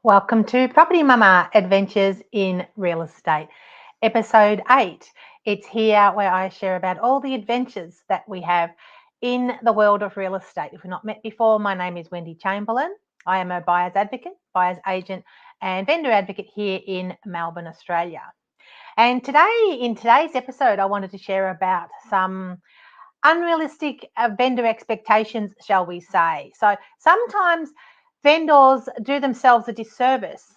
Welcome to Property Mama Adventures in Real Estate, episode 8. It's here where I share about all the adventures that we have in the world of real estate. If we've not met before, my name is Wendy Chamberlain. I am a buyer's advocate, buyer's agent, and vendor advocate here in Melbourne, Australia. And in today's episode, I wanted to share about some unrealistic vendor expectations, shall we say. So sometimes vendors do themselves a disservice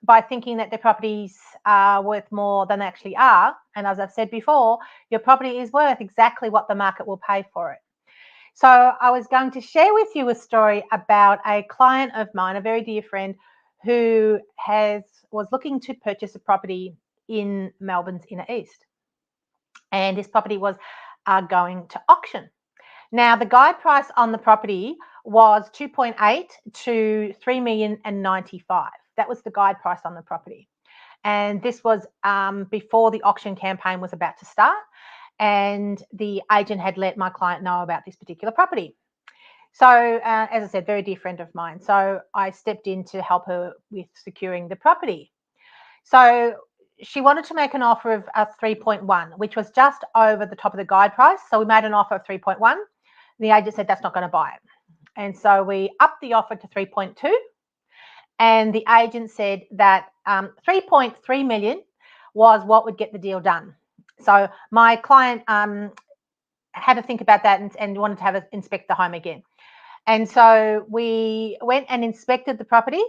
by thinking that their properties are worth more than they actually are. And as I've said before, your property is worth exactly what the market will pay for it. So I was going to share with you a story about a client of mine, a very dear friend, who was looking to purchase a property in Melbourne's inner east. And this property was going to auction. Now, the guide price on the property was 2.8 to 3,095,000. That was the guide price on the property. And this was before the auction campaign was about to start. And the agent had let my client know about this particular property. So, as I said, very dear friend of mine. So I stepped in to help her with securing the property. So she wanted to make an offer of 3.1, which was just over the top of the guide price. So we made an offer of 3.1. The agent said that's not going to buy it. And so we upped the offer to 3.2. And the agent said that 3.3 million was what would get the deal done. So my client had to think about that and wanted to have it inspect the home again. And so we went and inspected the property,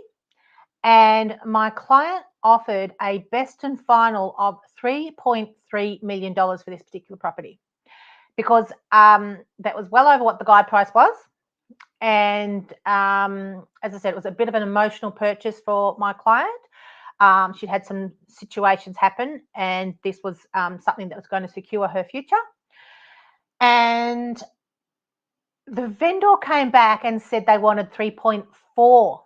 and my client offered a best and final of $3.3 million for this particular property, because that was well over what the guide price was. And as I said, it was a bit of an emotional purchase for my client. She'd had some situations happen, and this was something that was going to secure her future. And the vendor came back and said they wanted 3.4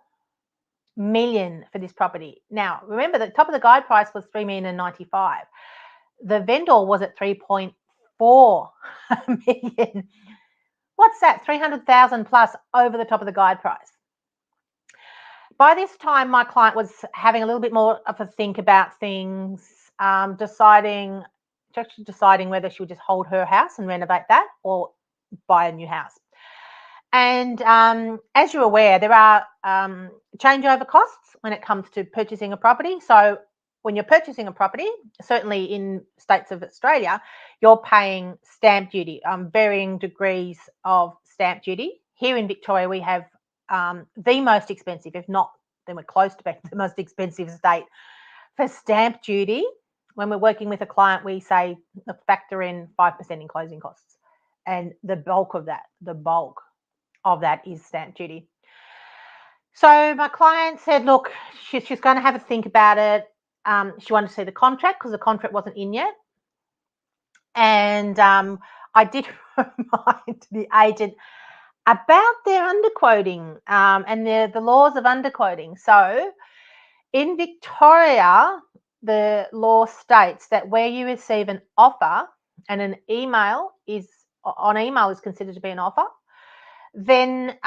million for this property. Now, remember, the top of the guide price was 3,095,000. The vendor was at 3.4 million. What's that? 300,000 plus over the top of the guide price. By this time, my client was having a little bit more of a think about things, deciding whether she would just hold her house and renovate that or buy a new house. And as you're aware, there are changeover costs when it comes to purchasing a property. So when you're purchasing a property, certainly in states of Australia, you're paying stamp duty, varying degrees of stamp duty. Here in Victoria, we have the most expensive, if not, then we're close to being the most expensive state for stamp duty. When we're working with a client, we say factor in 5% in closing costs. And the bulk of that is stamp duty. So my client said, look, she's going to have a think about it. She wanted to see the contract because the contract wasn't in yet. And I did remind the agent about their underquoting and the laws of underquoting. So in Victoria, the law states that where you receive an offer and an email is considered to be an offer, then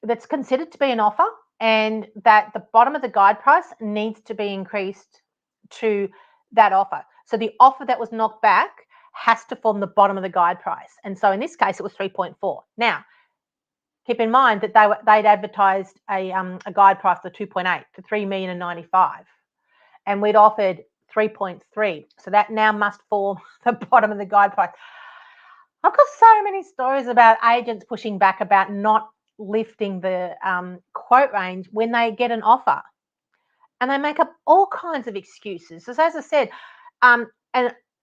that's considered to be an offer, and that the bottom of the guide price needs to be increased to that offer. So the offer that was knocked back has to form the bottom of the guide price. And so in this case, it was 3.4. Now, keep in mind that they'd advertised a guide price of 2.8 to 3,095,000, and we'd offered 3.3. So that now must form the bottom of the guide price. I've got so many stories about agents pushing back about not lifting the quote range when they get an offer, and they make up all kinds of excuses. So as I said, and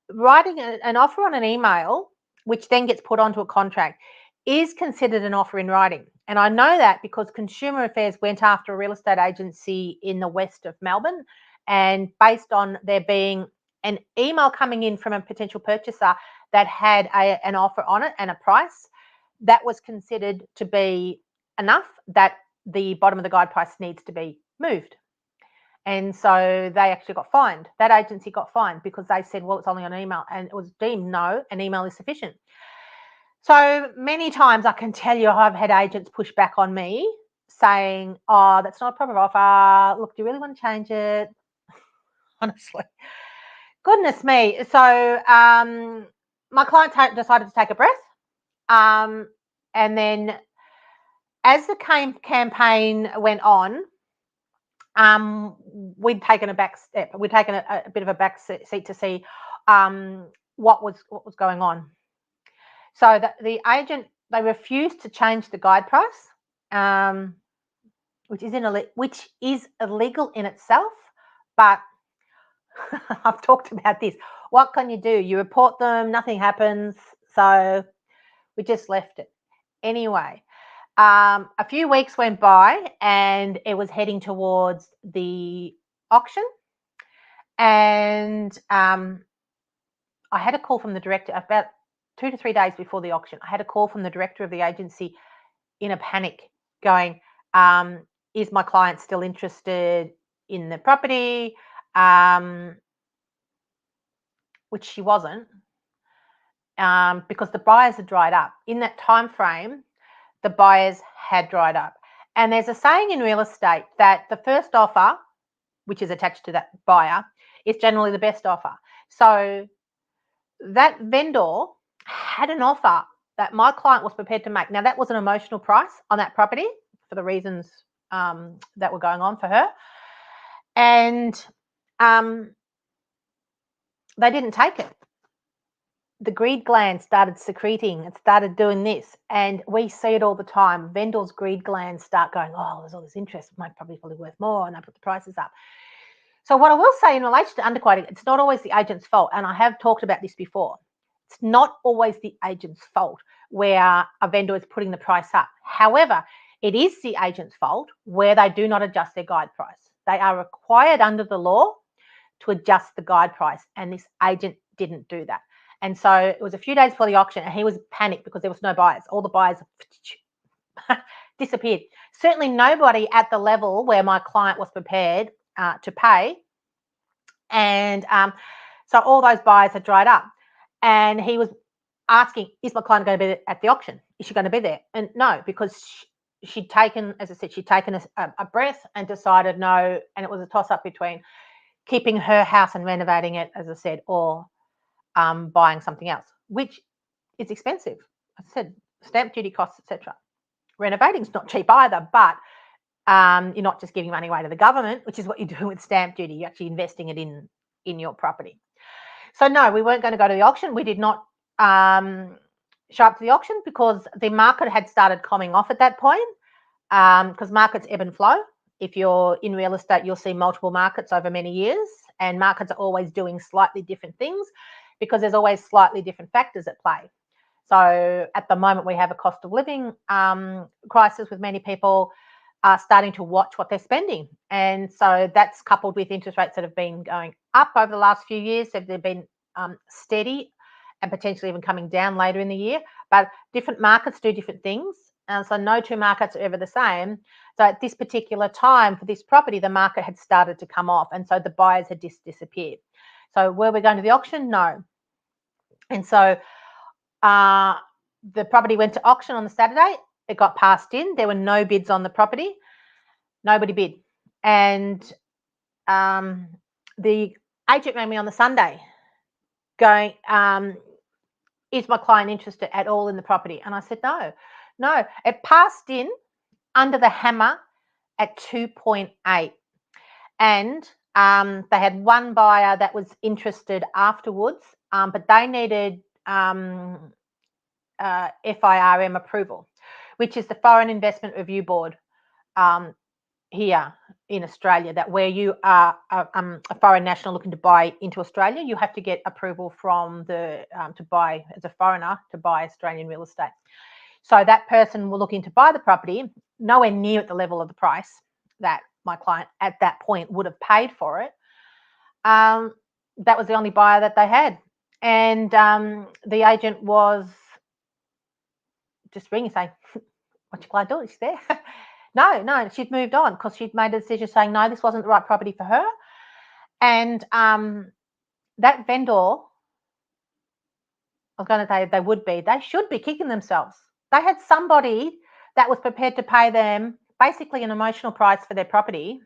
writing an offer on an email, which then gets put onto a contract, is considered an offer in writing. And I know that because Consumer Affairs went after a real estate agency in the west of Melbourne, and based on there being an email coming in from a potential purchaser that had an offer on it and a price, that was considered to be enough that the bottom of the guide price needs to be moved. And so they actually got fined. That agency got fined because they said, well, it's only on email. And it was deemed, no, an email is sufficient. So many times I can tell you I've had agents push back on me saying, oh, that's not a proper offer. Look, do you really want to change it? Honestly. Goodness me. So my client decided to take a breath. And then as the campaign went on, we'd taken a back step. We'd taken a bit of a back seat to see what was going on. So the agent, they refused to change the guide price, which is illegal in itself. But I've talked about this. What can you do? You report them, nothing happens. So we just left it. Anyway, a few weeks went by and it was heading towards the auction. And I had a call from the director about 2 to 3 days before the auction. I had a call from the director of the agency in a panic going, is my client still interested in the property? Which she wasn't, because the buyers had dried up. In that time frame, the buyers had dried up. And there's a saying in real estate that the first offer, which is attached to that buyer, is generally the best offer. So that vendor had an offer that my client was prepared to make. Now, that was an emotional price on that property for the reasons that were going on for her. And they didn't take it. The greed gland started secreting. It started doing this. And we see it all the time. Vendors' greed glands start going, oh, there's all this interest. My property's probably worth more. And they put the prices up. So what I will say in relation to underquoting, it's not always the agent's fault. And I have talked about this before. It's not always the agent's fault where a vendor is putting the price up. However, it is the agent's fault where they do not adjust their guide price. They are required under the law to adjust the guide price. And this agent didn't do that. And so it was a few days before the auction and he was panicked because there was no buyers. All the buyers disappeared. Certainly nobody at the level where my client was prepared to pay. And so all those buyers had dried up. And he was asking, is my client going to be at the auction? Is she going to be there? And no, because she'd taken, as I said, she'd taken a breath and decided no. And it was a toss-up between keeping her house and renovating it, as I said, or buying something else, which is expensive. I said, stamp duty costs, etc. Renovating's not cheap either, but you're not just giving money away to the government, which is what you do with stamp duty. You're actually investing it in your property. So no, we weren't going to go to the auction. We did not show up to the auction because the market had started coming off at that point, because markets ebb and flow. If you're in real estate, you'll see multiple markets over many years, and markets are always doing slightly different things because there's always slightly different factors at play. So at the moment, we have a cost of living crisis with many people starting to watch what they're spending. And so that's coupled with interest rates that have been going up over the last few years. They've been steady and potentially even coming down later in the year. But different markets do different things. And so no two markets are ever the same. So at this particular time for this property, the market had started to come off. And so the buyers had disappeared. So were we going to the auction? No. And so the property went to auction on the Saturday. It got passed in. There were no bids on the property. Nobody bid. And the agent rang me on the Sunday going, is my client interested at all in the property? And I said, no. It passed in under the hammer at 2.8. And they had one buyer that was interested afterwards, but they needed FIRM approval, which is the Foreign Investment Review Board here in Australia, that where you are a foreign national looking to buy into Australia, you have to get approval from the to buy as a foreigner to buy Australian real estate. So that person will look in to buy the property, nowhere near at the level of the price that my client at that point would have paid for it. That was the only buyer that they had. And the agent was just ringing saying, what's your client doing? She's there. No, she'd moved on because she'd made a decision saying, no, this wasn't the right property for her. And that vendor, I was going to say they should be kicking themselves. They had somebody that was prepared to pay them basically an emotional price for their property,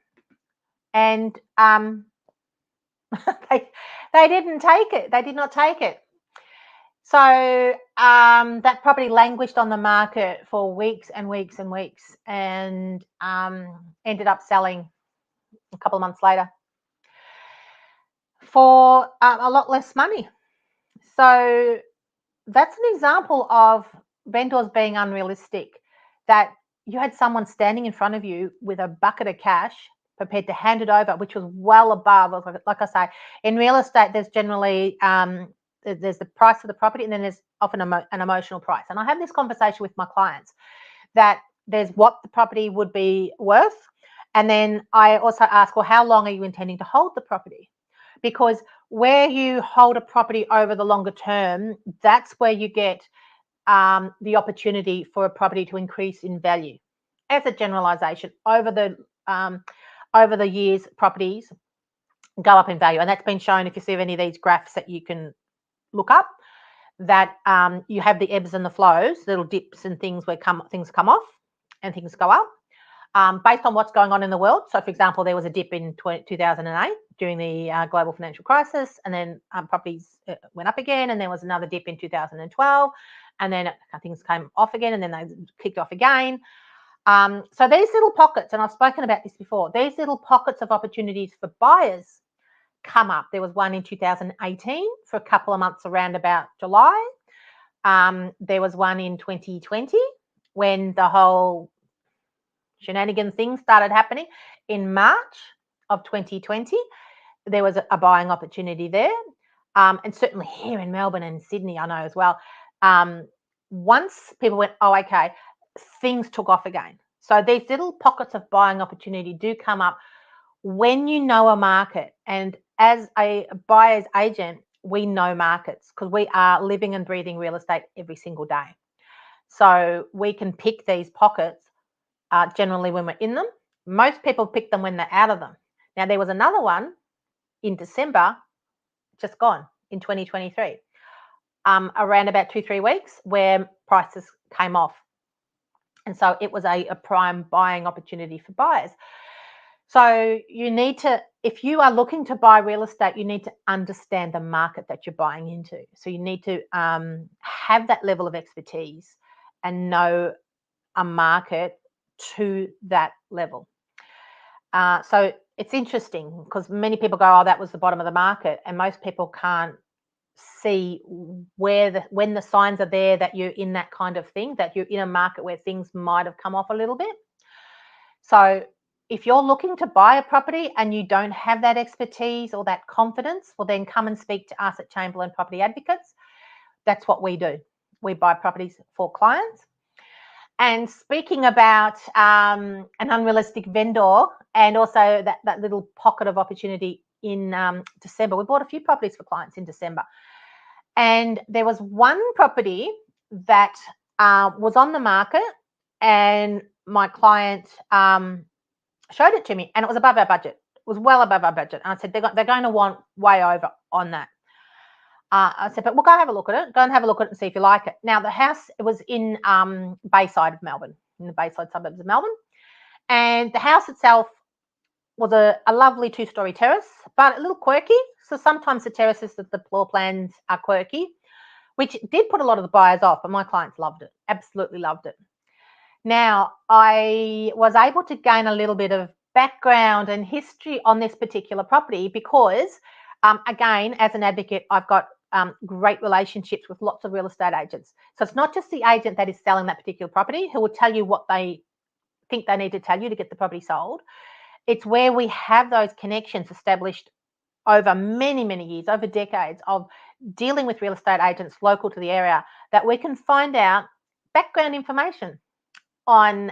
and they didn't take it. They did not take it. So that property languished on the market for weeks and weeks and weeks, and ended up selling a couple of months later for a lot less money. So that's an example of vendors being unrealistic, that you had someone standing in front of you with a bucket of cash prepared to hand it over, which was well above, like I say, in real estate, there's generally, there's the price of the property, and then there's often an emotional price. And I have this conversation with my clients that there's what the property would be worth. And then I also ask, well, how long are you intending to hold the property? Because where you hold a property over the longer term, that's where you get the opportunity for a property to increase in value. As a generalization, over the years, properties go up in value, and that's been shown if you see any of these graphs that you can look up, that you have the ebbs and the flows, little dips and things where things come off and things go up. Based on what's going on in the world. So, for example, there was a dip in 2008 during the global financial crisis, and then properties went up again, and there was another dip in 2012, and then things came off again, and then they kicked off again. So these little pockets, and I've spoken about this before, these little pockets of opportunities for buyers come up. There was one in 2018 for a couple of months around about July. There was one in 2020 when the whole shenanigan things started happening. In March of 2020, there was a buying opportunity there. And certainly here in Melbourne and Sydney, I know as well. Once people went, oh, okay, things took off again. So these little pockets of buying opportunity do come up when you know a market. And as a buyer's agent, we know markets because we are living and breathing real estate every single day. So we can pick these pockets generally when we're in them. Most people pick them when they're out of them. Now, there was another one in December, just gone in 2023, around about 2-3 weeks, where prices came off. And so it was a prime buying opportunity for buyers. So you need to, if you are looking to buy real estate, you need to understand the market that you're buying into. So you need to have that level of expertise and know a market to that level. So it's interesting because many people go, oh, that was the bottom of the market. And most people can't see when the signs are there that you're in that kind of thing, that you're in a market where things might have come off a little bit. So if you're looking to buy a property and you don't have that expertise or that confidence, well, then come and speak to us at Chamberlain Property Advocates. That's what we do. We buy properties for clients. And speaking about an unrealistic vendor and also that little pocket of opportunity in December, we bought a few properties for clients in December. And there was one property that was on the market, and my client showed it to me, and it was above our budget. It was well above our budget. And I said, they're going to want way over on that. I said, but we'll go have a look at it. Go and have a look at it and see if you like it. Now, the house, it was in Bayside of Melbourne, in the Bayside suburbs of Melbourne. And the house itself was a lovely 2-story terrace, but a little quirky. So sometimes the terraces, the floor plans are quirky, which did put a lot of the buyers off, but my clients loved it, absolutely loved it. Now, I was able to gain a little bit of background and history on this particular property because, again, as an advocate, I've got great relationships with lots of real estate agents. So it's not just the agent that is selling that particular property who will tell you what they think they need to tell you to get the property sold. It's where we have those connections established over many, many years, over decades of dealing with real estate agents local to the area, that we can find out background information on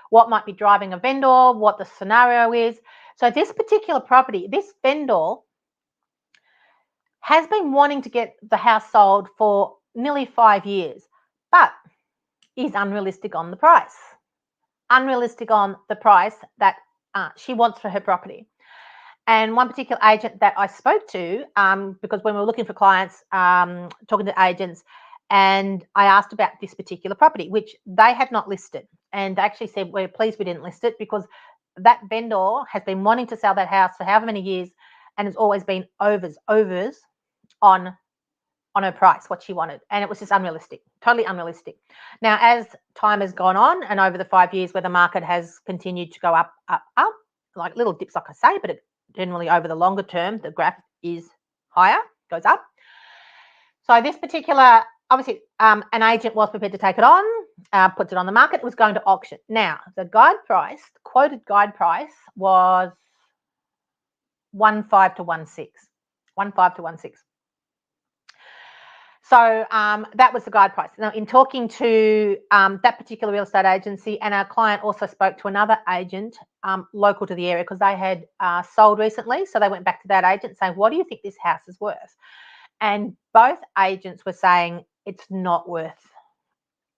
what might be driving a vendor, what the scenario is. So this particular property, this vendor has been wanting to get the house sold for nearly 5 years, but is unrealistic on the price. Unrealistic on the price that she wants for her property. And one particular agent that I spoke to, because when we were looking for clients, talking to agents, and I asked about this particular property, which they had not listed. And they actually said, we're pleased we didn't list it because that vendor has been wanting to sell that house for however many years, and it's always been overs on her price, what she wanted. And it was just unrealistic, totally unrealistic. Now, as time has gone on and over the 5 years where the market has continued to go up, like little dips, like I say, but it generally over the longer term, the graph is higher, goes up. So this particular, obviously, an agent was prepared to take it on, puts it on the market, it was going to auction. Now, the guide price, quoted guide price was 1.5 to 1.6, 1.5 to 1.6. So that was the guide price. Now, in talking to that particular real estate agency, and our client also spoke to another agent local to the area because they had sold recently. So they went back to that agent saying, what do you think this house is worth? And both agents were saying it's not worth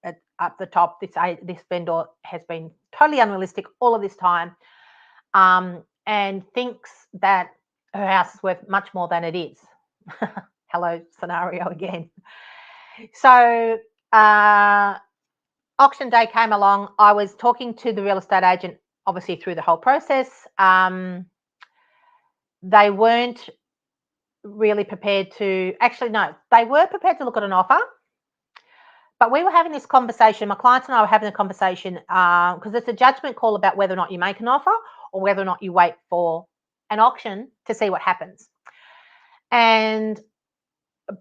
it up the top. This vendor has been totally unrealistic all of this time, and thinks that her house is worth much more than it is. Hello scenario again. So auction day came along. I was talking to the real estate agent, obviously through the whole process. They weren't really prepared to, actually no, they were prepared to look at an offer, but we were having this conversation, my clients and I were having a conversation because it's a judgment call about whether or not you make an offer or whether or not you wait for an auction to see what happens. And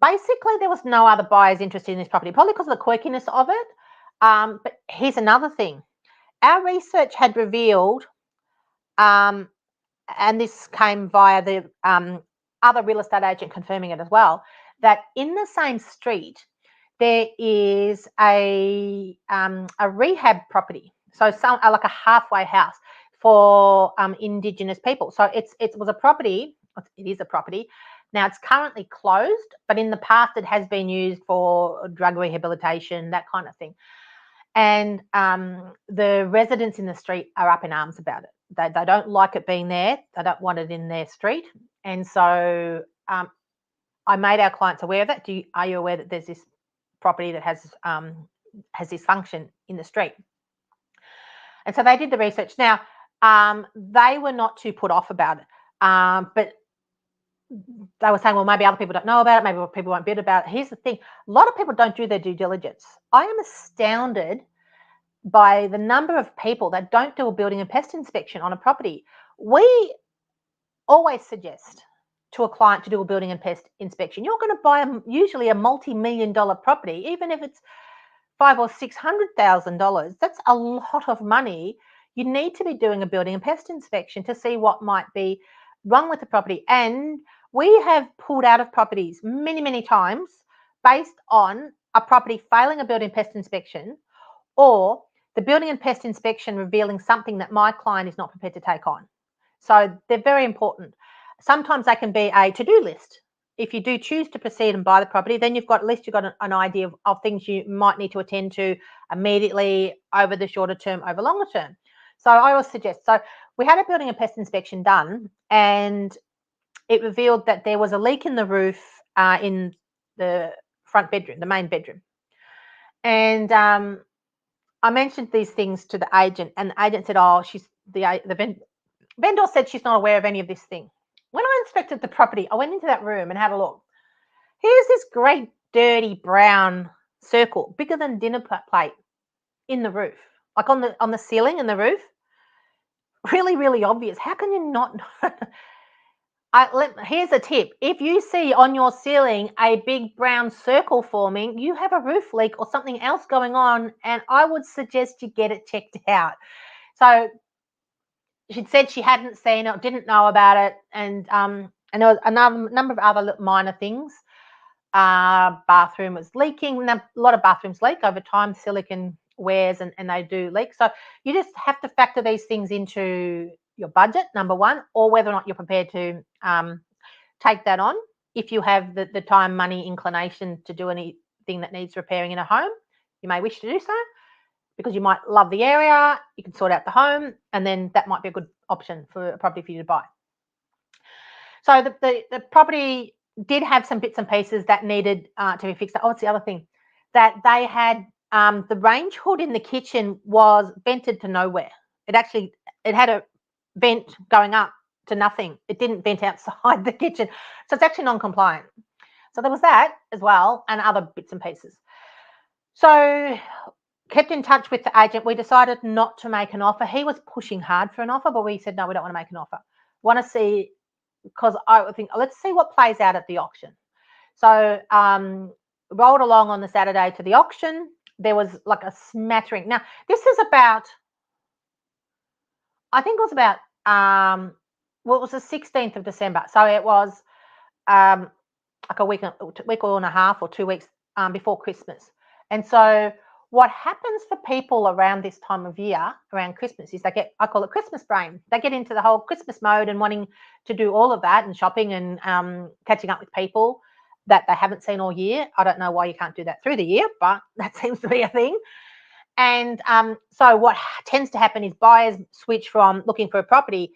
basically, there was no other buyers interested in this property, probably because of the quirkiness of it. But here's another thing. Our research had revealed, and this came via the other real estate agent confirming it as well, that in the same street, there is a rehab property. So like a halfway house for Indigenous people. So it was a property, it is a property. Now, it's currently closed, but in the past, it has been used for drug rehabilitation, that kind of thing. And the residents in the street are up in arms about it. They don't like it being there. They don't want it in their street. And so I made our clients aware of that. Are you aware that there's this property that has this function in the street? And so they did the research. Now, they were not too put off about it, but they were saying, well, maybe other people don't know about it. Maybe people won't bid about it. Here's the thing. A lot of people don't do their due diligence. I am astounded by the number of people that don't do a building and pest inspection on a property. We always suggest to a client to do a building and pest inspection. You're going to buy usually a multi-million-dollar property, even if it's $500,000 or $600,000. That's a lot of money. You need to be doing a building and pest inspection to see what might be wrong with the property. And we have pulled out of properties many, many times based on a property failing a building and pest inspection, or the building and pest inspection revealing something that my client is not prepared to take on. So they're very important. Sometimes they can be a to-do list. If you do choose to proceed and buy the property, then at least you've got an idea of things you might need to attend to immediately, over the shorter term, over longer term. So I always suggest, so we had a building and pest inspection done, and it revealed that there was a leak in the roof in the front bedroom, the main bedroom. And I mentioned these things to the agent, and the agent said, oh, the vendor said she's not aware of any of this thing. When I inspected the property, I went into that room and had a look. Here's this great dirty brown circle, bigger than dinner plate, in the roof, like on the ceiling in the roof. Really, really obvious. How can you not know? Here's a tip. If you see on your ceiling a big brown circle forming, you have a roof leak or something else going on, and I would suggest you get it checked out. So she'd said she hadn't seen it, didn't know about it, and there was a number of other minor things. Bathroom was leaking. A lot of bathrooms leak over time. Silicone wears and they do leak. So you just have to factor these things into your budget, number one, or whether or not you're prepared to take that on. If you have the time, money, inclination to do anything that needs repairing in a home, you may wish to do so, because you might love the area, you can sort out the home, and then that might be a good option for a property for you to buy. So the property did have some bits and pieces that needed to be fixed. Oh, it's the other thing. that they had the range hood in the kitchen was vented to nowhere. It had a vent going up to nothing. It didn't vent outside the kitchen. So it's actually non-compliant. So there was that as well, and other bits and pieces. So kept in touch with the agent. We decided not to make an offer. He was pushing hard for an offer, but we said, no, we don't want to make an offer. Want to see, because I think, let's see what plays out at the auction. So rolled along on the Saturday to the auction. There was like a smattering. Now, this is about, I think it was about, well, it was the 16th of December. So it was like a week and a half or 2 weeks before Christmas. And so what happens for people around this time of year, around Christmas, is they get, I call it Christmas brain. They get into the whole Christmas mode and wanting to do all of that and shopping and catching up with people that they haven't seen all year. I don't know why you can't do that through the year, but that seems to be a thing. And so what tends to happen is buyers switch from looking for a property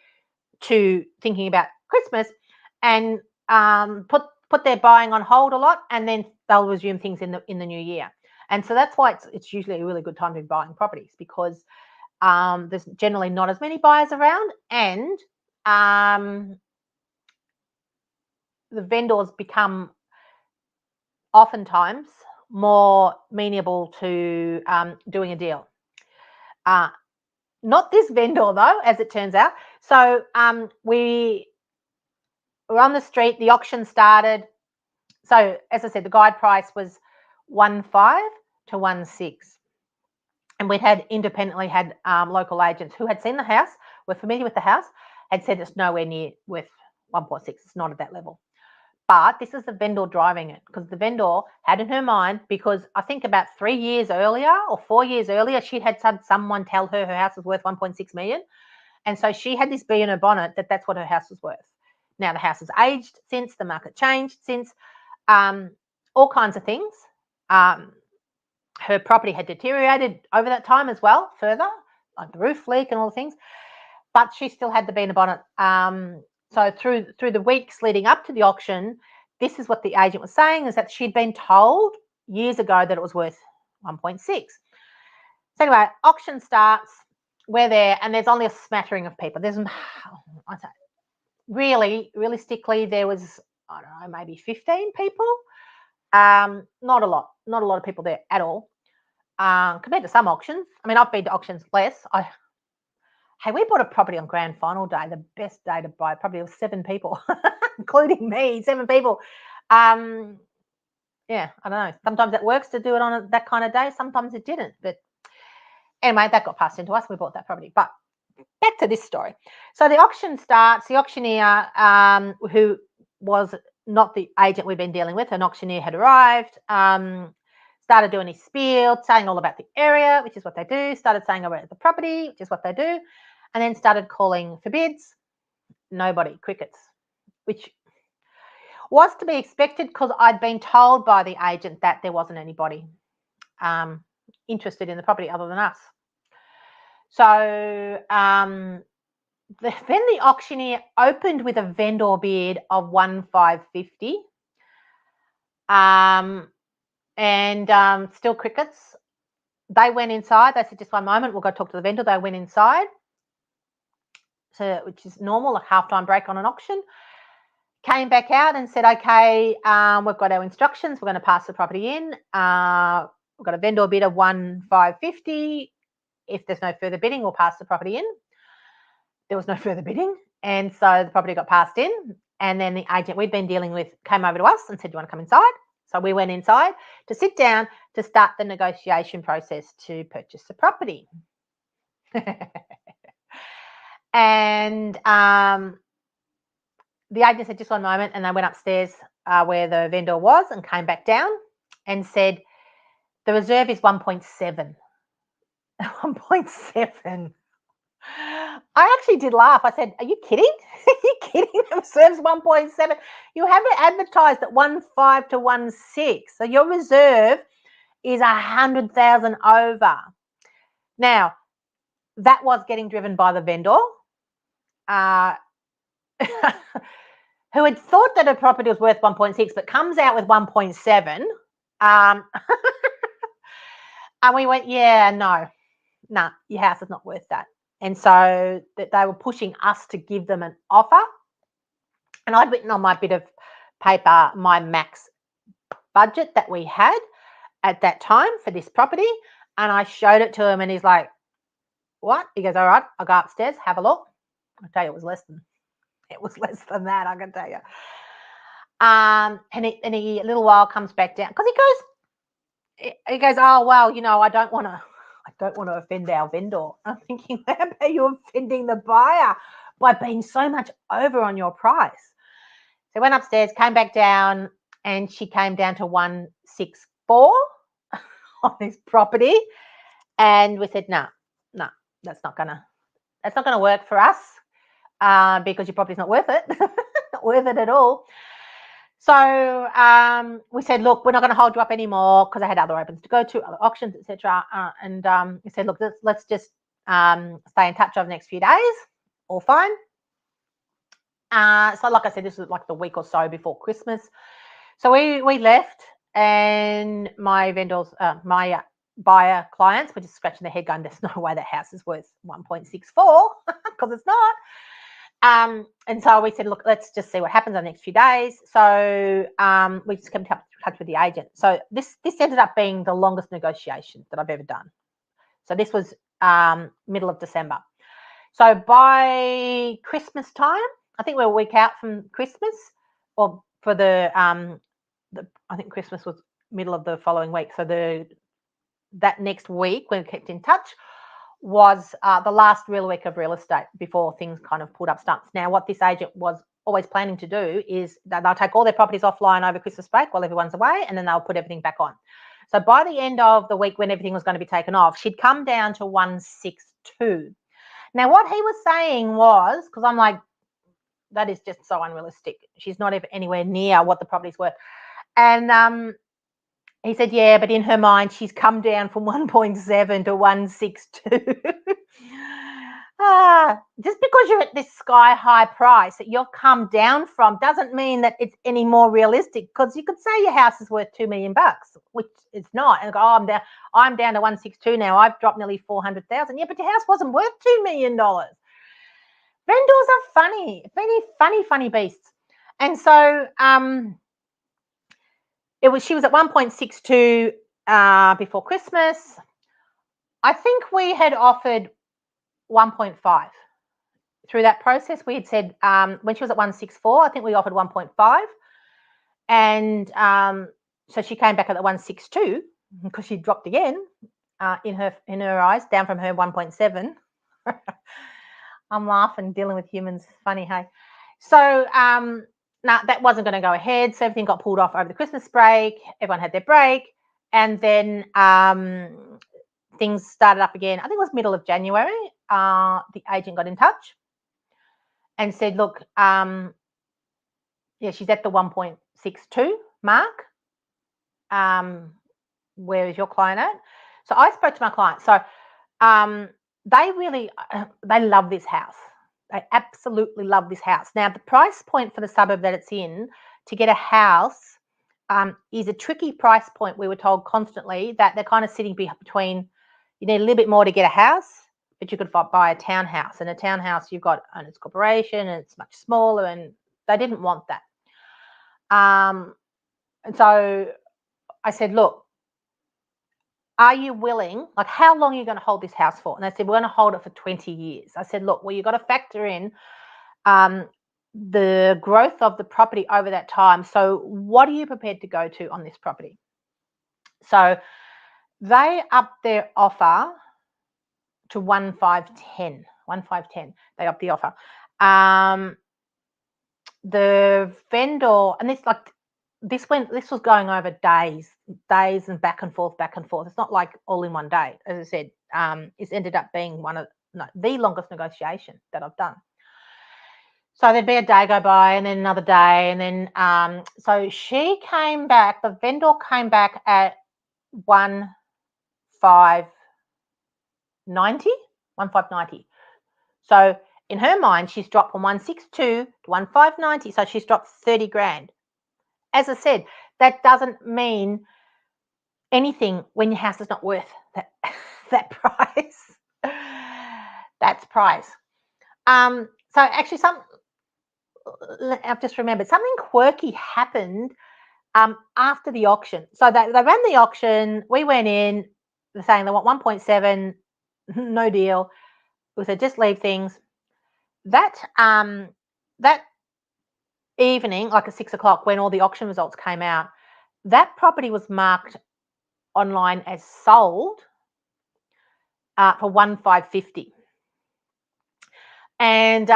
to thinking about Christmas and put their buying on hold a lot, and then they'll resume things in the new year. And so that's why it's usually a really good time to be buying properties, because there's generally not as many buyers around, and the vendors become oftentimes more amenable to doing a deal. Not this vendor though, as it turns out. So we were on the street, the auction started. So as I said, the guide price was 1.5 to 1.6. And we'd independently had local agents who had seen the house, were familiar with the house, had said it's nowhere near with 1.6. It's not at that level. But this is the vendor driving it, because the vendor had in her mind, because I think about 3 years earlier or 4 years earlier, she'd had someone tell her house was worth 1.6 million. And so she had this bee in her bonnet that that's what her house was worth. Now the house has aged since, the market changed since, all kinds of things. Her property had deteriorated over that time as well, further, like the roof leak and all the things. But she still had the bee in the bonnet. So through the weeks leading up to the auction, this is what the agent was saying, is that she'd been told years ago that it was worth 1.6. So anyway, auction starts, we're there, and there's only a smattering of people. There's, I'd say, realistically, there was, I don't know, maybe 15 people. Not a lot of people there at all. Compared to some auctions. I mean, I've been to auctions less. Hey, we bought a property on grand final day, the best day to buy. Probably was 7 people, including me, 7 people. Yeah, I don't know. Sometimes it works to do it on that kind of day. Sometimes it didn't. But anyway, that got passed into us. We bought that property. But back to this story. So the auction starts. The auctioneer, who was not the agent we've been dealing with, an auctioneer had arrived, started doing his spiel, saying all about the area, which is what they do, started saying about the property, which is what they do, and then started calling for bids. Nobody, crickets, which was to be expected, because I'd been told by the agent that there wasn't anybody interested in the property other than us. So then the auctioneer opened with a vendor bid of 1,550, and still crickets. They went inside. They said, just one moment, we'll go talk to the vendor. They went inside, so which is normal, like halftime break on an auction. Came back out and said, okay, we've got our instructions. We're going to pass the property in. We've got a vendor bid of 1,550. If there's no further bidding, we'll pass the property in. There was no further bidding, and so the property got passed in. And then the agent we'd been dealing with came over to us and said, do you want to come inside? So we went inside to sit down to start the negotiation process to purchase the property. And the agent said, just one moment, and they went upstairs where the vendor was and came back down and said, the reserve is 1.7. 1.7. I actually did laugh. I said, are you kidding? Are you kidding? The reserve's 1.7. You have it advertised at 1.5 to 1.6. So your reserve is 100,000 over. Now, that was getting driven by the vendor, who had thought that a property was worth 1.6, but comes out with 1.7. And we went, yeah, no, your house is not worth that. And so that they were pushing us to give them an offer. And I'd written on my bit of paper my max budget that we had at that time for this property. And I showed it to him and he's like, what? He goes, all right, I'll go upstairs, have a look. I'll tell you, it was less than that, I can tell you. And he a little while comes back down because he goes, oh well, I don't want to offend our vendor. I'm thinking, how about you offending the buyer by being so much over on your price? So went upstairs, came back down, and she came down to 164 on this property, and we said, no, that's not gonna work for us because your property's not worth it, not worth it at all. So we said, look, we're not going to hold you up anymore because I had other opens to go to, other auctions, etc. And we said, look, let's just stay in touch over the next few days. All fine. So like I said, this was like the week or so before Christmas. So we left, and my vendors, my buyer clients were just scratching their head going, there's no way that house is worth 1.64 because it's not. And so we said, look, let's just see what happens on the next few days. So we just kept in touch with the agent. So this ended up being the longest negotiation that I've ever done. So this was middle of December. So by Christmas time, I think we're a week out from Christmas, or for I think Christmas was middle of the following week. So that next week when we kept in touch was the last real week of real estate before things kind of pulled up stumps. Now, what this agent was always planning to do is that they'll take all their properties offline over Christmas break while everyone's away, and then they'll put everything back on. So by the end of the week when everything was going to be taken off, she'd come down to 162. Now, what he was saying was, because I'm like, that is just so unrealistic. She's not even anywhere near what the property's worth. And he said, yeah, but in her mind, she's come down from 1.7 to 162. Just because you're at this sky high price that you've come down from doesn't mean that it's any more realistic, because you could say your house is worth $2 million, which it's not. And go, oh, I'm down to 162 now. I've dropped nearly 400,000. Yeah, but your house wasn't worth $2 million. Vendors are funny beasts. And so she was at 1.62 before Christmas. I think we had offered 1.5 through that process. We had said when she was at 164, I think we offered 1.5, and so she came back at the 162 because she dropped again in her eyes, down from her 1.7. I'm laughing, dealing with humans, funny, hey. So that wasn't going to go ahead. So everything got pulled off over the Christmas break. Everyone had their break. And then things started up again. I think it was middle of January. The agent got in touch and said, look, she's at the 1.62 mark. Where is your client at? So I spoke to my client. So they love this house. They absolutely love this house. Now, the price point for the suburb that it's in to get a house is a tricky price point. We were told constantly that they're kind of sitting between, you need a little bit more to get a house, but you could buy a townhouse. And a townhouse, you've got owner's corporation, and it's much smaller, and they didn't want that. And so I said, look, are you willing, like how long are you going to hold this house for? And they said, we're going to hold it for 20 years. I said, look, well, you've got to factor in the growth of the property over that time. So what are you prepared to go to on this property? So they upped their offer to 1,510. 1,510. They upped the offer. The vendor, and this was going over days and back and forth. It's not like all in one day. As I said, it's ended up being the longest negotiation that I've done. So there'd be a day go by, and then another day, and then so she came back. The vendor came back at 1,590. 1,590. So in her mind, she's dropped from 162 to 1,590. So she's dropped 30 grand. As I said, that doesn't mean anything when your house is not worth that that price. That's price. So actually, I've just remembered something quirky happened after the auction. So they ran the auction. We went in. They're saying they want 1.7. No deal. We said just leave things. That that evening, like at 6 o'clock, when all the auction results came out, that property was marked online as sold for 1,550, and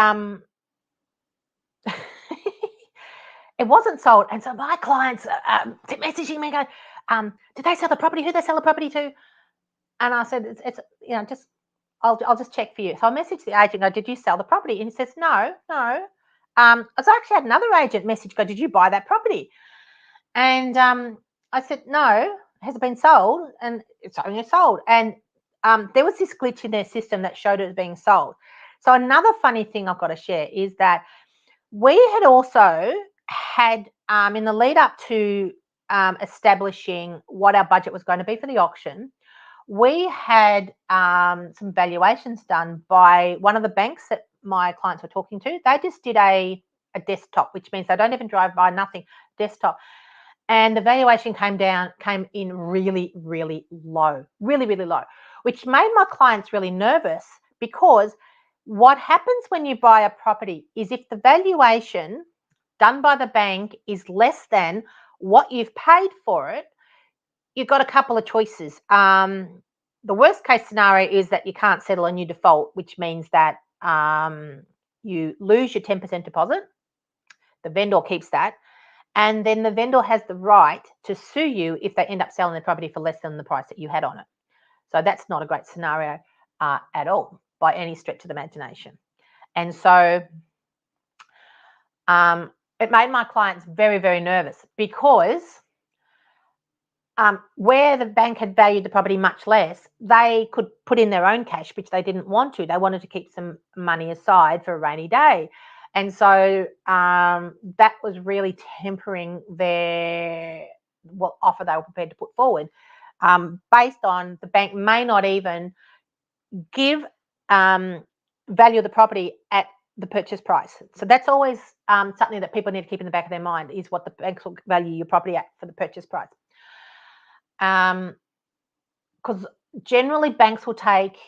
it wasn't sold. And so my clients kept messaging me, going, "Did they sell the property? Who they sell the property to?" And I said, "It's just I'll just check for you." So I messaged the agent, go, "Did you sell the property?" And he says, "No, no." So I actually had another agent message, go, "Did you buy that property?" And I said, "No, has it been sold?" And it's only sold. And there was this glitch in their system that showed it was being sold. So another funny thing I've got to share is that we had also had, in the lead up to establishing what our budget was going to be for the auction, we had some valuations done by one of the banks that my clients were talking to. They just did a desktop, which means they don't even drive by, nothing, desktop. And the valuation came in really, really low, really, really low, which made my clients really nervous, because what happens when you buy a property is if the valuation done by the bank is less than what you've paid for it, you've got a couple of choices. The worst case scenario is that you can't settle and you default, which means that you lose your 10% deposit. The vendor keeps that. And then the vendor has the right to sue you if they end up selling the property for less than the price that you had on it. So that's not a great scenario at all, by any stretch of the imagination. And so it made my clients very, very nervous, because where the bank had valued the property much less, they could put in their own cash, which they didn't want to. They wanted to keep some money aside for a rainy day. And so that was really tempering what offer they were prepared to put forward, based on the bank may not even give value of the property at the purchase price. So that's always something that people need to keep in the back of their mind, is what the banks will value your property at for the purchase price. Because generally banks will take,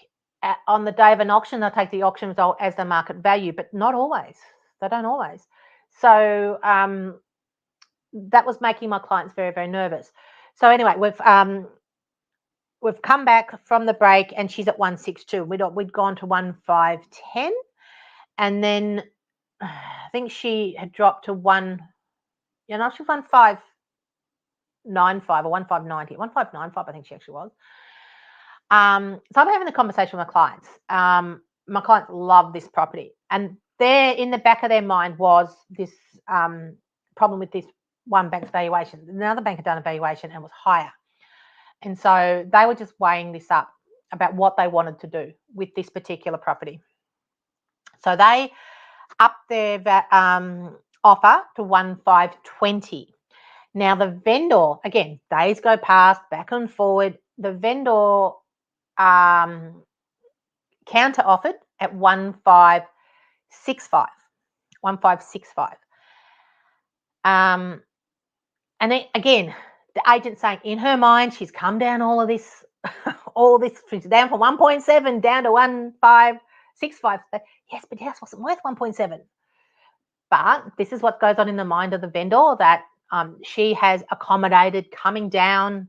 on the day of an auction, they'll take the auction result as the market value, but not always. They don't always. So that was making my clients very, very nervous. So anyway, we've come back from the break, and she's at 162. We'd gone to 1,510, and then I think she had dropped to she was 1,595 or 1,590, 1,595, I think she actually was. So I'm having a conversation with my clients. My clients love this property, and there in the back of their mind was this problem with this one bank's valuation. Another bank had done a valuation and was higher. And so they were just weighing this up about what they wanted to do with this particular property. So they upped their offer to 1,520. Now the vendor, again, days go past, back and forward. The vendor counter offered at 1,565. 1,565. And then again, the agent saying in her mind she's come down all this, she's down from 1.7 down to 1,565. Yes, but your house wasn't worth 1.7. But this is what goes on in the mind of the vendor, that she has accommodated coming down.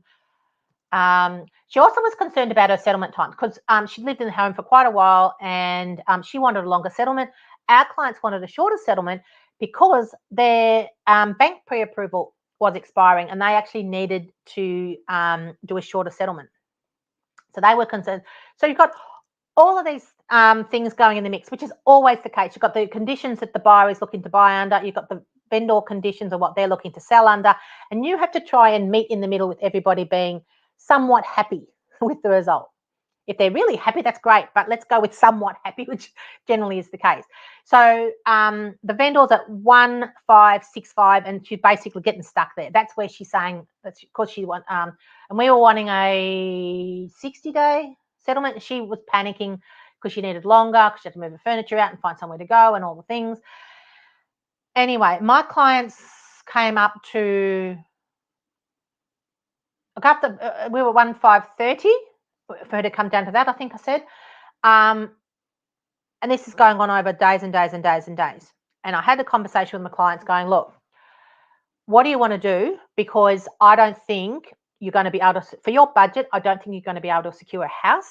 She also was concerned about her settlement time, because she'd lived in the home for quite a while, and she wanted a longer settlement. Our clients wanted a shorter settlement because their bank pre-approval was expiring, and they actually needed to do a shorter settlement. So they were concerned. So you've got all of these things going in the mix, which is always the case. You've got the conditions that the buyer is looking to buy under. You've got the vendor conditions of what they're looking to sell under. And you have to try and meet in the middle with everybody being somewhat happy with the result. If they're really happy, that's great, but let's go with somewhat happy, which generally is the case. So the vendor's at 1565, and she's basically getting stuck there. That's where she's saying that's because she want and we were wanting a 60-day settlement. She was panicking because she needed longer because she had to move her furniture out and find somewhere to go and all the things. Anyway, my clients came up to we were 1530 for her to come down to that, I think I said. And this is going on over days and days and days and days. And I had a conversation with my clients going, look, what do you want to do? Because I don't think you're going to be able to, for your budget, I don't think you're going to be able to secure a house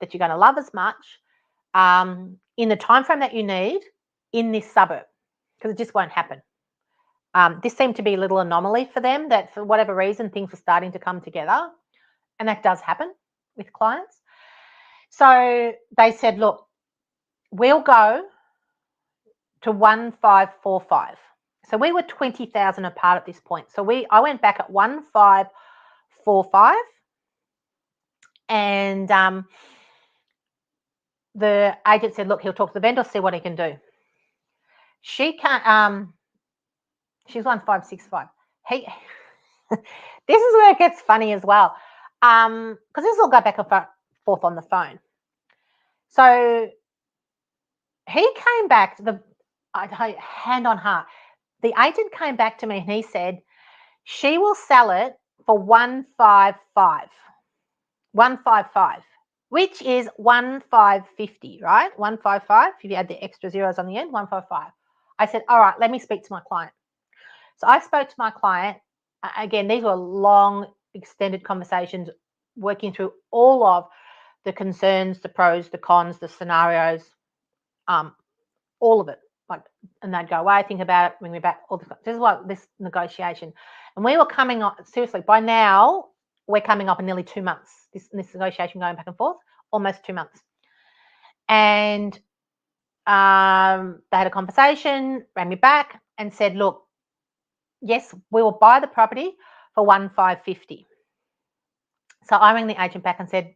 that you're going to love as much in the time frame that you need in this suburb, because it just won't happen. This seemed to be a little anomaly for them, that for whatever reason, things were starting to come together. And that does happen with clients. So they said, look, we'll go to 1545. So we were 20,000 apart at this point. So I went back at 1545, and the agent said, look, he'll talk to the vendor, see what he can do. She can't. She's 1565. This is where it gets funny as well, because this will go back and forth on the phone. So he came back to hand on heart. The agent came back to me and he said, she will sell it for 155. 155, which is 1550, right? 155, if you add the extra zeros on the end, 155. I said, all right, let me speak to my client. So I spoke to my client. Again, these were long, extended conversations, working through all of the concerns, the pros, the cons, the scenarios, all of it. And they'd go away, think about it, bring me back. This is what this negotiation. And we were coming on, seriously, by now, we're coming up in nearly 2 months. This negotiation going back and forth, almost 2 months. And they had a conversation, ran me back and said, look, yes, we will buy the property for 1550. So I rang the agent back and said,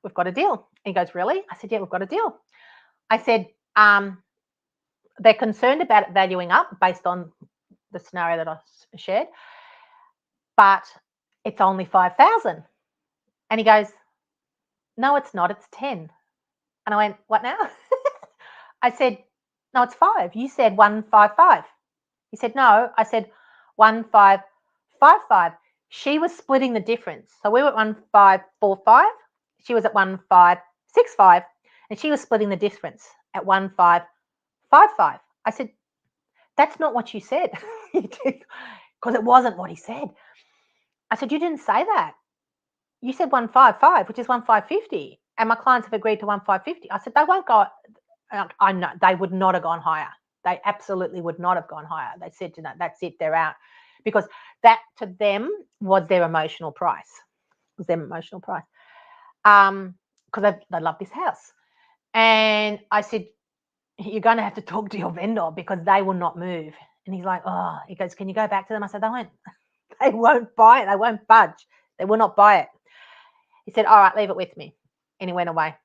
we've got a deal. He goes, really? I said, yeah, we've got a deal. I said, they're concerned about it valuing up based on the scenario that I shared, but it's only 5,000. And he goes, no, it's not, it's 10. And I went, what now? I said, no, it's 5. You said 155. He said, no, I said 1555. She was splitting the difference. So we were at 1545. She was at 1565. And she was splitting the difference at 1555. I said, that's not what you said. Because it wasn't what he said. I said, you didn't say that. You said 155, which is 1550. And my clients have agreed to 1550. I said, they won't go. I know they would not have gone higher. They absolutely would not have gone higher. They said, that's it, they're out. Because that to them was their emotional price. Because they love this house. And I said, you're going to have to talk to your vendor because they will not move. And he's like, oh, he goes, can you go back to them? I said, they won't buy it. They won't budge. They will not buy it. He said, all right, leave it with me. And he went away.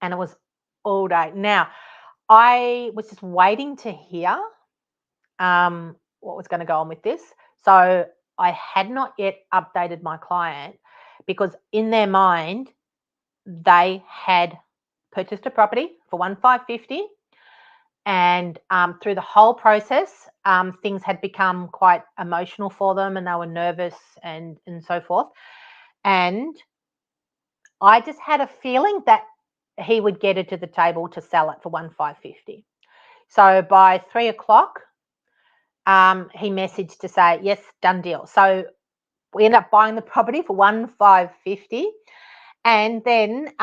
And it was all day. Now, I was just waiting to hear what was going to go on with this. So I had not yet updated my client because in their mind, they had purchased a property for 1550. And through the whole process, things had become quite emotional for them and they were nervous and so forth. And I just had a feeling that he would get it to the table to sell it for 1550. So by 3 o'clock, he messaged to say, yes, done deal. So we ended up buying the property for 1550. And then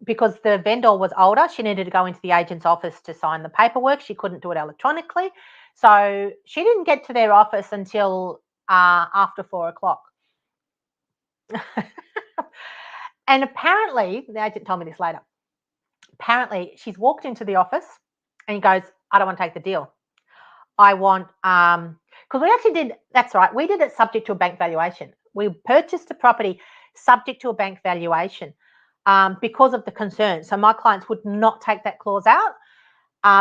because the vendor was older, she needed to go into the agent's office to sign the paperwork. She couldn't do it electronically. So she didn't get to their office until after 4 o'clock. And apparently, the agent told me this later, apparently she's walked into the office and he goes, I don't want to take the deal. I want, because we actually did, that's right, we did it subject to a bank valuation. We purchased the property subject to a bank valuation because of the concern. So my clients would not take that clause out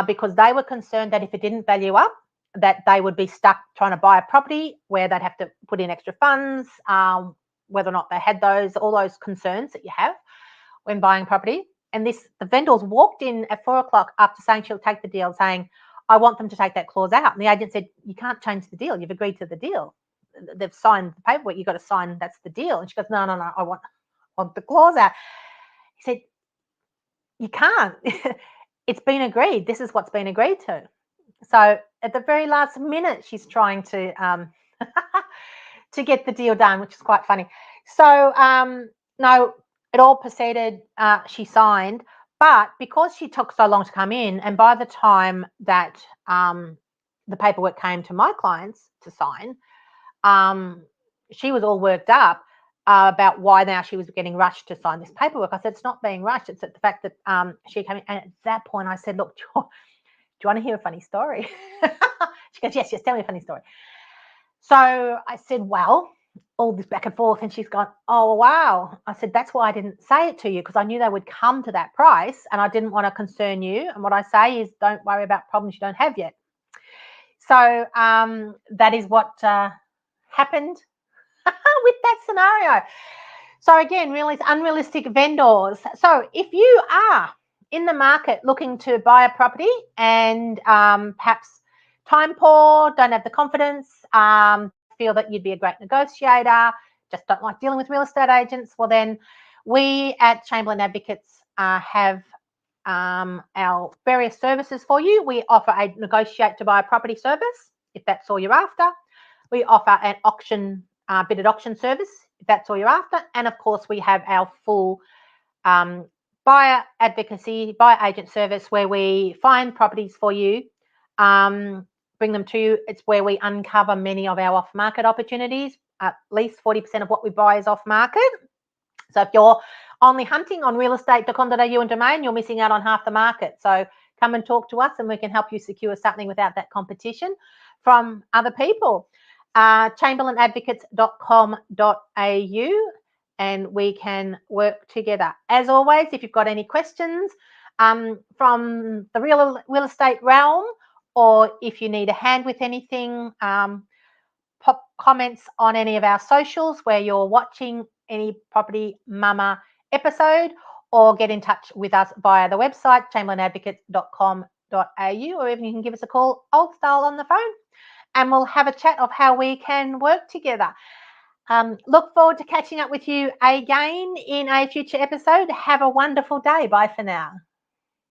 because they were concerned that if it didn't value up, that they would be stuck trying to buy a property where they'd have to put in extra funds, whether or not they had all those concerns that you have when buying property. And the vendors walked in at 4 o'clock after saying she'll take the deal, saying, I want them to take that clause out. And the agent said, you can't change the deal. You've agreed to the deal. They've signed the paperwork. You've got to sign. That's the deal. And she goes, no, I want the clause out. He said, you can't. It's been agreed. This is what's been agreed to. So at the very last minute, she's trying to to get the deal done, which is quite funny. So no, it all proceeded. She signed, but because she took so long to come in, and by the time that the paperwork came to my clients to sign, she was all worked up about why now she was getting rushed to sign this paperwork. I said, it's not being rushed. It's at the fact that she came in. And at that point, I said, look, do you want to hear a funny story? She goes, yes, tell me a funny story. So I said, well, all this back and forth, and she's gone, oh, wow. I said, that's why I didn't say it to you, because I knew they would come to that price and I didn't want to concern you. And what I say is, don't worry about problems you don't have yet. So that is what happened with that scenario. So again, really, it's unrealistic vendors. So if you are in the market looking to buy a property and perhaps time poor, don't have the confidence, feel that you'd be a great negotiator, just don't like dealing with real estate agents, well then we at Chamberlain Advocates have our various services for you. We offer a negotiate to buy a property service, if that's all you're after. We offer an auction, bidded auction service, if that's all you're after. And of course, we have our full buyer advocacy, buyer agent service, where we find properties for you, bring them to you. It's where we uncover many of our off-market opportunities. At least 40% of what we buy is off-market. So if you're only hunting on realestate.com.au and domain, you're missing out on half the market. So come and talk to us and we can help you secure something without that competition from other people. chamberlainadvocates.com.au, and we can work together. As always, if you've got any questions from the real estate realm, or if you need a hand with anything, pop comments on any of our socials where you're watching any Property Mama episode, or get in touch with us via the website, chamberlainadvocates.com.au, or even you can give us a call, old style, on the phone, and we'll have a chat of how we can work together. Look forward to catching up with you again in a future episode. Have a wonderful day. Bye for now.